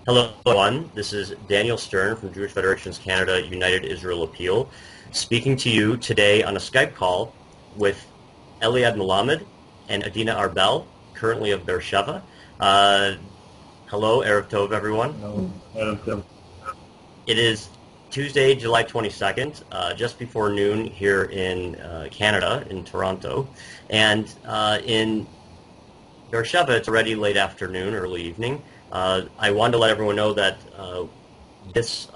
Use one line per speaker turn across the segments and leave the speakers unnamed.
Hello, everyone. This is Daniel Stern from Jewish Federations Canada United Israel Appeal, speaking to you today on a Skype call with Eliad Melamed and Adina Arbel, currently of Beersheba. Hello, Erev Tov, everyone.
Hello, Erev Tov.
It is Tuesday, July 22nd, just before noon here in Canada, in Toronto. And in Beersheba, it's already late afternoon, early evening. I wanted to let everyone know that this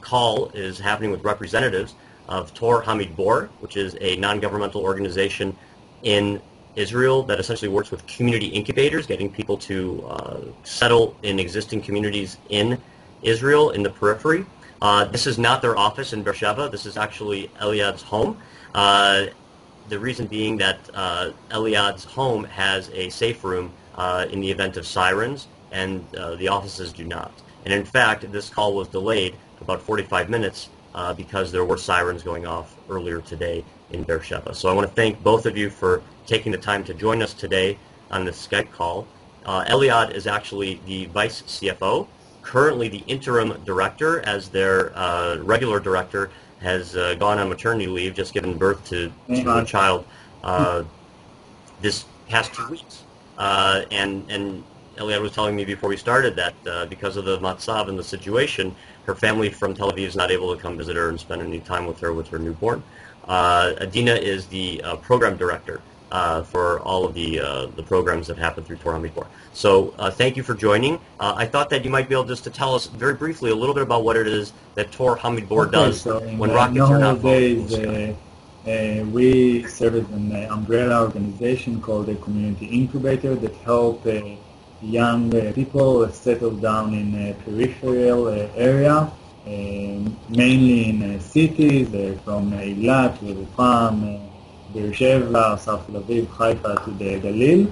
call is happening with representatives of Tor Hamidbar, which is a non-governmental organization in Israel that essentially works with community incubators, getting people to settle in existing communities in Israel, in the periphery. This is not their office in Beersheba. This is actually Eliad's home. The reason being that Eliad's home has a safe room in the event of sirens, and the offices do not. And in fact, this call was delayed about 45 minutes because there were sirens going off earlier today in Beersheba. So I want to thank both of you for taking the time to join us today on this Skype call. Eliad is actually the Vice CFO, currently the interim director, as their regular director has gone on maternity leave, just given birth to a child this past 2 weeks. And Eliad was telling me before we started that because of the matzav and the situation, her family from Tel Aviv is not able to come visit her and spend any time with her newborn. Adina is the program director for all of the programs that happen through Tor Hamidbar. So thank you for joining. I thought that you might be able just to tell us very briefly a little bit about what it is that Tor Hamidbar does when rockets are not falling.
We serve as an umbrella organization called the Community Incubator that help young people settle down in a peripheral area, mainly in cities from Eliad to Rufam, Beersheba, South Tel Aviv, Haifa to the Galil,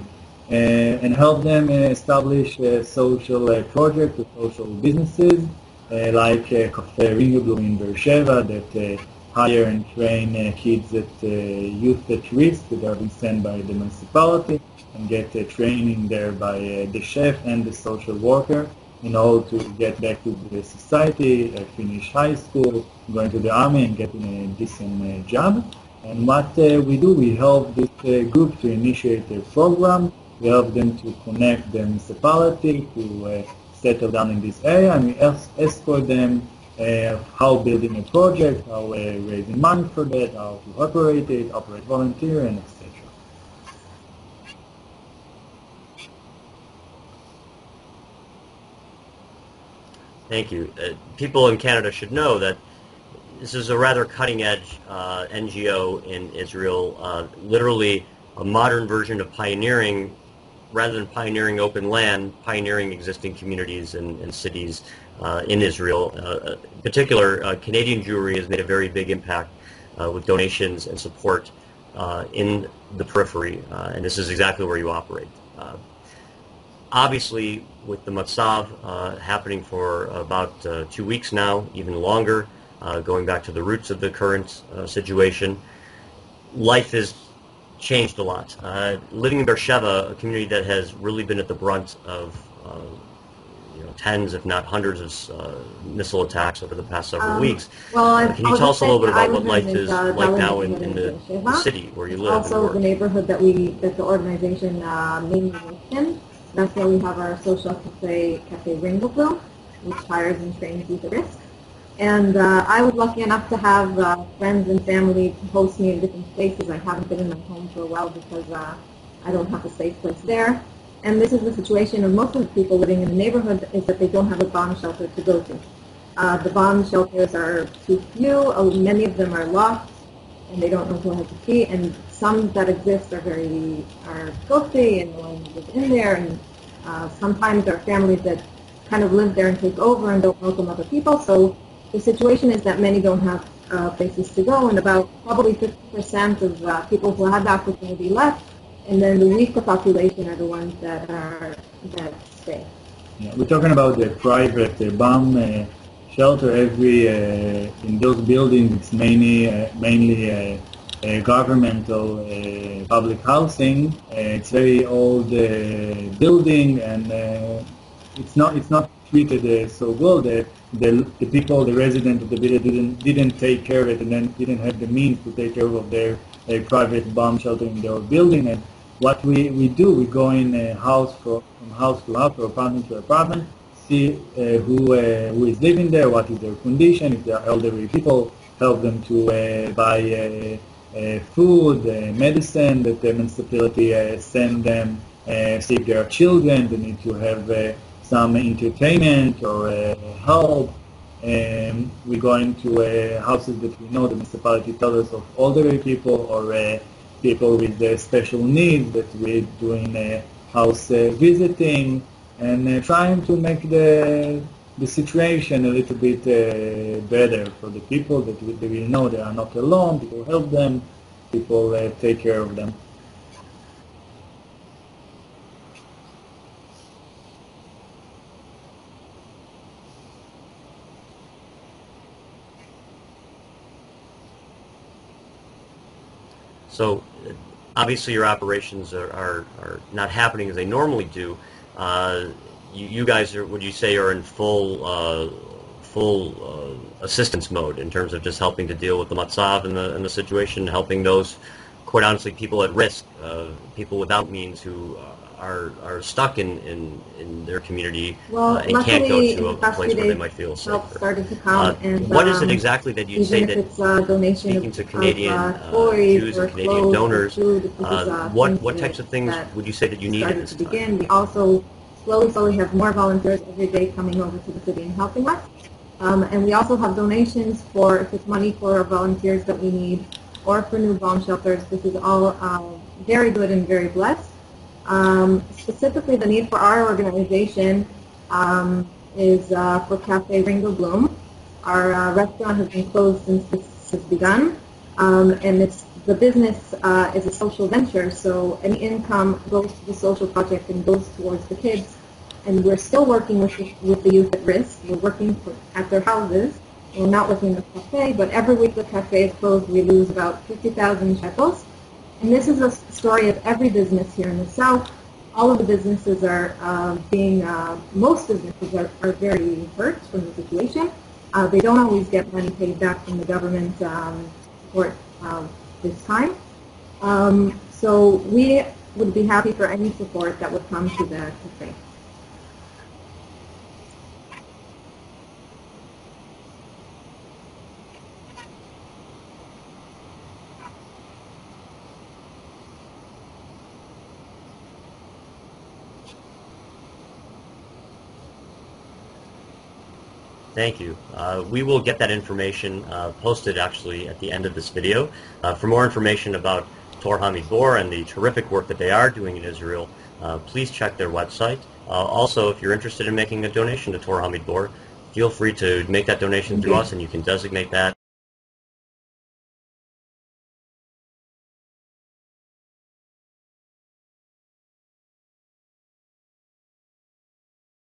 and help them establish social projects, social businesses, like Cafe Ringo in Beersheba that hire and train kids at youth at risk that are being sent by the municipality and get training there by the chef and the social worker in order to get back to the society, finish high school, go into the army and get a decent job. And what we do, we help this group to initiate a program. We help them to connect the municipality to settle down in this area, and we escort them how building a project, how raising money for that, how to operate it, operate volunteer, and etc.
Thank you. People in Canada should know that this is a rather cutting-edge NGO in Israel, literally a modern version of pioneering. Rather than pioneering open land, pioneering existing communities and cities in Israel. In particular, Canadian Jewry has made a very big impact with donations and support in the periphery, and this is exactly where you operate. Obviously, with the matzav happening for about 2 weeks now, even longer, going back to the roots of the current situation, life is changed a lot. Living in Beersheba, a community that has really been at the brunt of tens, if not hundreds of missile attacks over the past several weeks. Can you tell us a little bit about what life is like now in the city where you live?
Also, the neighborhood that the organization mainly lives in. That's where we have our social cafe Ringleville, which hires and trains youth at risk. And I was lucky enough to have friends and family host me in different spaces. I haven't been in my home for a while because I don't have a safe place there. And this is the situation of most of the people living in the neighborhood, is that they don't have a bomb shelter to go to. The bomb shelters are too few. Many of them are locked, and they don't know who has the key. And some that exist are filthy, and no one lives in there. And sometimes there are families that kind of live there and take over and don't welcome other people. So the situation is that many don't have places to go, and about probably 50% of people who had the opportunity left, and then the weaker population are the ones that stay.
Yeah, we're talking about the private bomb shelter. In those buildings, it's mainly governmental public housing. It's very old building, and it's not treated so well. The people, the residents of the village didn't take care of it, and then didn't have the means to take care of their private bomb shelter in their building. And what we do, we go in house from house to house, or apartment to apartment, see who is living there, what is their condition. If they are elderly people, help them to buy food, medicine that the municipality send them. See if there are children, they need to have some entertainment or help. We go into houses that we know the municipality tells us of elderly people or people with special needs that we're doing house visiting and trying to make the situation a little bit better for the people that they will know they are not alone. People help them, people take care of them.
So obviously your operations are not happening as they normally do. You guys are, would you say, are in full assistance mode in terms of just helping to deal with the matzav and the situation, helping those, quite honestly, people at risk, people without means who are stuck in their community and can't go to a place where they might feel safer.
Started to come and,
what is it exactly that you'd say that, speaking to Canadian Jews and Canadian donors, what types of things would you say that you need at this time?
We also slowly have more volunteers every day coming over to the city and helping us. And we also have donations for, if it's money for volunteers that we need, or for new bomb shelters. This is all very good and very blessed. Specifically, the need for our organization is for Cafe Ringo Bloom. Our restaurant has been closed since this has begun, and the business is a social venture, so any income goes to the social project and goes towards the kids. And we're still working with the youth at risk. We're working at their houses. We're not working in the cafe, but every week the cafe is closed, we lose about 50,000 shekels. And this is a story of every business here in the South. All of the businesses are most businesses are very hurt from the situation. They don't always get money paid back from the government support this time. So we would be happy for any support that would come to the cafe.
Thank you. We will get that information posted actually at the end of this video. For more information about Tor Hamidbar and the terrific work that they are doing in Israel, please check their website. Also, if you're interested in making a donation to Tor Hamidbar, feel free to make that donation through us, and you can designate that